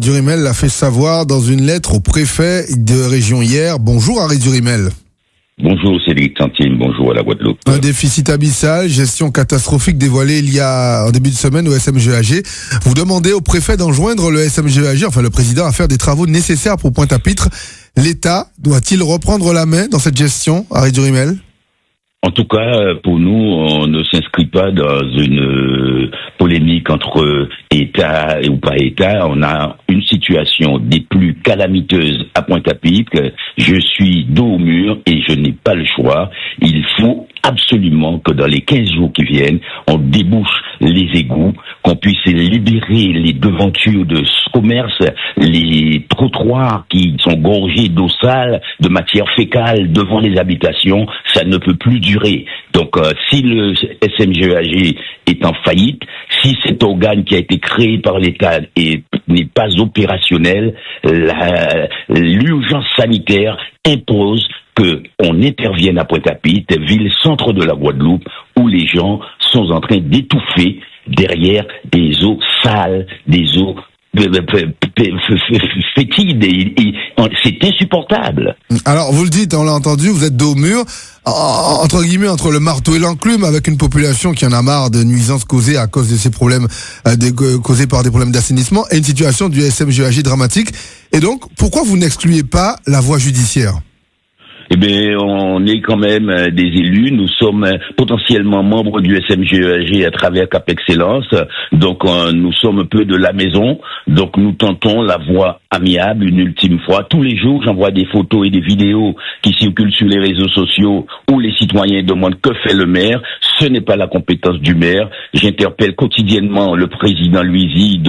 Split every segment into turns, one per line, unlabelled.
Durimel l'a fait savoir dans une lettre au préfet de région hier. Bonjour Harry Durimel.
Bonjour Cédric Santine, bonjour à la Guadeloupe.
Un déficit abyssal, gestion catastrophique dévoilée il y a en début de semaine au SMGAG. Vous demandez au préfet d'enjoindre le SMGAG, enfin le président, à faire des travaux nécessaires pour Pointe-à-Pitre. L'État doit-il reprendre la main dans cette gestion, Harry Durimel ?
En tout cas, pour nous, on ne s'inscrit pas dans une polémique entre État ou pas État. On a une situation des plus calamiteuses à Pointe-à-Pitre. Je suis dos au mur et je n'ai pas le choix. Il faut absolument que dans les 15 jours qui viennent, on débouche les égouts, qu'on puisse libérer les devantures de commerce, les trottoirs qui sont gorgés d'eau sale, de matière fécale devant les habitations. Ça ne peut plus durer. Donc, si le SMGAG est en faillite, si cet organe qui a été créé par l'État n'est pas opérationnel, l'urgence sanitaire impose qu'on intervienne à Pointe-à-Pitre, ville centre de la Guadeloupe, où les gens sont en train d'étouffer derrière des eaux sales, des eaux fétides. C'est insupportable.
Alors, vous le dites, on l'a entendu, vous êtes dos au mur, entre guillemets, entre le marteau et l'enclume, avec une population qui en a marre de nuisances causées à cause de ces problèmes, causés par des problèmes d'assainissement, et une situation du SMGAG dramatique. Et donc, pourquoi vous n'excluez pas la voie judiciaire ?
Eh bien, on est quand même des élus. Nous sommes potentiellement membres du SMGAG à travers Cap Excellence. Donc, nous sommes un peu de la maison. Donc, nous tentons la voie amiable une ultime fois. Tous les jours, j'envoie des photos et des vidéos qui circulent sur les réseaux sociaux où les citoyens demandent que fait le maire. Ce n'est pas la compétence du maire. J'interpelle quotidiennement le président Luizy,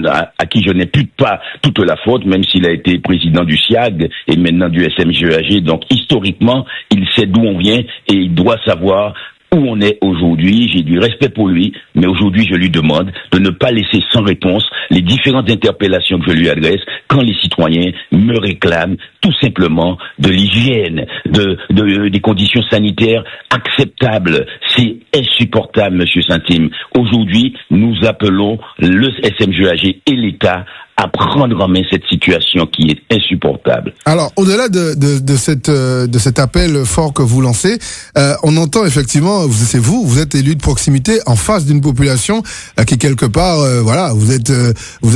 à qui je n'ai pas toute la faute, même s'il a été président du SIAG et maintenant du SMGAG. Donc, historiquement, il sait d'où on vient et il doit savoir où on est aujourd'hui. J'ai du respect pour lui, mais aujourd'hui, je lui demande de ne pas laisser sans réponse les différentes interpellations que je lui adresse quand les citoyens me réclament tout simplement de l'hygiène, des conditions sanitaires acceptables. C'est insupportable, Monsieur Santine. Aujourd'hui, nous appelons le SMGAG et l'État à prendre en main cette situation qui est insupportable.
Alors, au-delà de cet appel fort que vous lancez, on entend effectivement, vous êtes élu de proximité en face d'une population qui quelque part, vous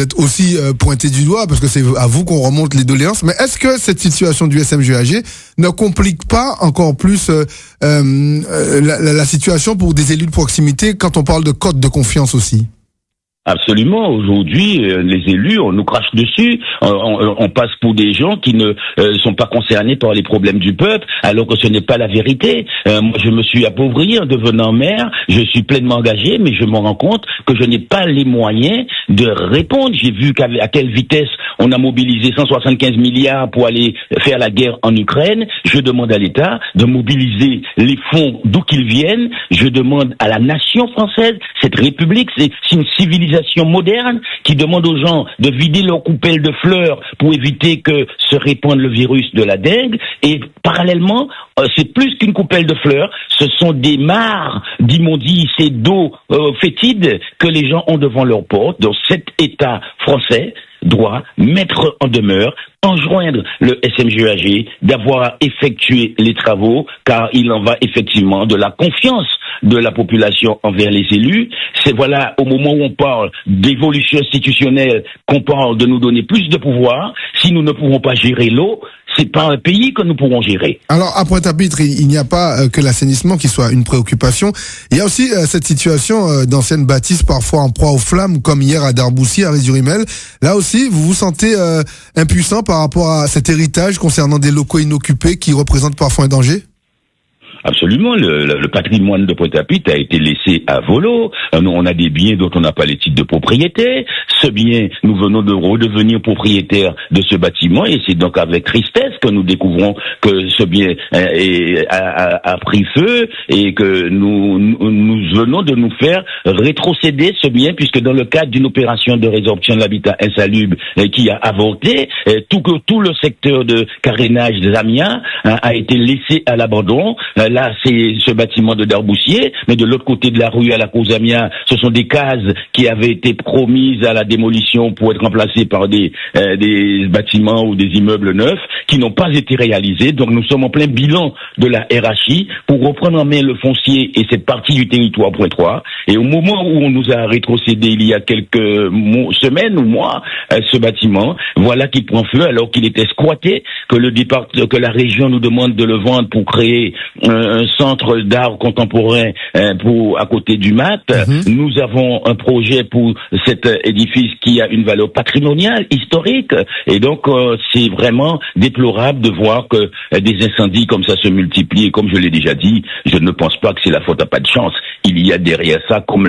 êtes aussi pointé du doigt parce que c'est à vous qu'on remonte les doléances. Mais est-ce que cette situation du SMGAG ne complique pas encore plus la situation pour des élus de proximité quand on parle de code de confiance aussi?
Absolument. Aujourd'hui, les élus, on nous crache dessus. On passe pour des gens qui ne sont pas concernés par les problèmes du peuple, alors que ce n'est pas la vérité. Moi, je me suis appauvri en devenant maire. Je suis pleinement engagé, mais je me rends compte que je n'ai pas les moyens de répondre. J'ai vu à quelle vitesse on a mobilisé 175 milliards pour aller faire la guerre en Ukraine. Je demande à l'État de mobiliser les fonds d'où qu'ils viennent. Je demande à la nation française, cette république, c'est une civilisation moderne qui demande aux gens de vider leur coupelle de fleurs pour éviter que se répande le virus de la dengue. Et parallèlement, c'est plus qu'une coupelle de fleurs, ce sont des mares d'immondices et d'eau fétide que les gens ont devant leur porte. Donc cet État français doit mettre en demeure, enjoindre le SMGAG d'avoir effectué les travaux, car il en va effectivement de la confiance de la population envers les élus. C'est au moment où on parle d'évolution institutionnelle, qu'on parle de nous donner plus de pouvoir. Si nous ne pouvons pas gérer l'eau, c'est pas un pays que nous pourrons gérer.
Alors, à Pointe-à-Pitre, il n'y a pas que l'assainissement qui soit une préoccupation. Il y a aussi cette situation d'anciennes bâtisses parfois en proie aux flammes, comme hier à Darboussier, à Rézurimel. Là aussi, vous vous sentez impuissant par rapport à cet héritage concernant des locaux inoccupés qui représentent parfois un danger ?
Absolument, le patrimoine de Pointe-à-Pitre a été laissé à volo. Nous, on a des biens dont on n'a pas les titres de propriété. Ce bien, nous venons de redevenir propriétaires de ce bâtiment et c'est donc avec tristesse que nous découvrons que ce bien a pris feu et que nous venons de nous faire rétrocéder ce bien, puisque dans le cadre d'une opération de résorption de l'habitat insalubre qui a avorté, tout le secteur de carénage des Amiens a été laissé à l'abandon. là, c'est ce bâtiment de Darboussier, mais de l'autre côté de la rue à la Cosamia, ce sont des cases qui avaient été promises à la démolition pour être remplacées par des bâtiments ou des immeubles neufs qui n'ont pas été réalisés. Donc nous sommes en plein bilan de la RHI pour reprendre en main le foncier et cette partie du territoire Point 3. Et au moment où on nous a rétrocédé il y a quelques semaines ou mois ce bâtiment, voilà qu'il prend feu alors qu'il était squatté, que la région nous demande de le vendre pour créer un centre d'art contemporain à côté du MAT. Nous avons un projet pour cet édifice qui a une valeur patrimoniale, historique, et donc c'est vraiment déplorable de voir que des incendies comme ça se multiplient. Et comme je l'ai déjà dit, je ne pense pas que c'est la faute à pas de chance. Il y a derrière ça, comme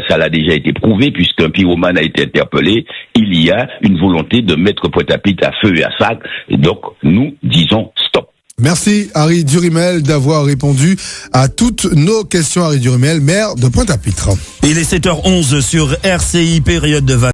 ça l'a déjà été prouvé, puisqu'un pyromane a été interpellé, il y a une volonté de mettre Pointe-à-Pitre à feu et à sac. Et donc, nous disons stop.
Merci Harry Durimel d'avoir répondu à toutes nos questions. Harry Durimel, maire de Pointe-à-Pitre.
Il est 7h11 sur RCI, période de vacances.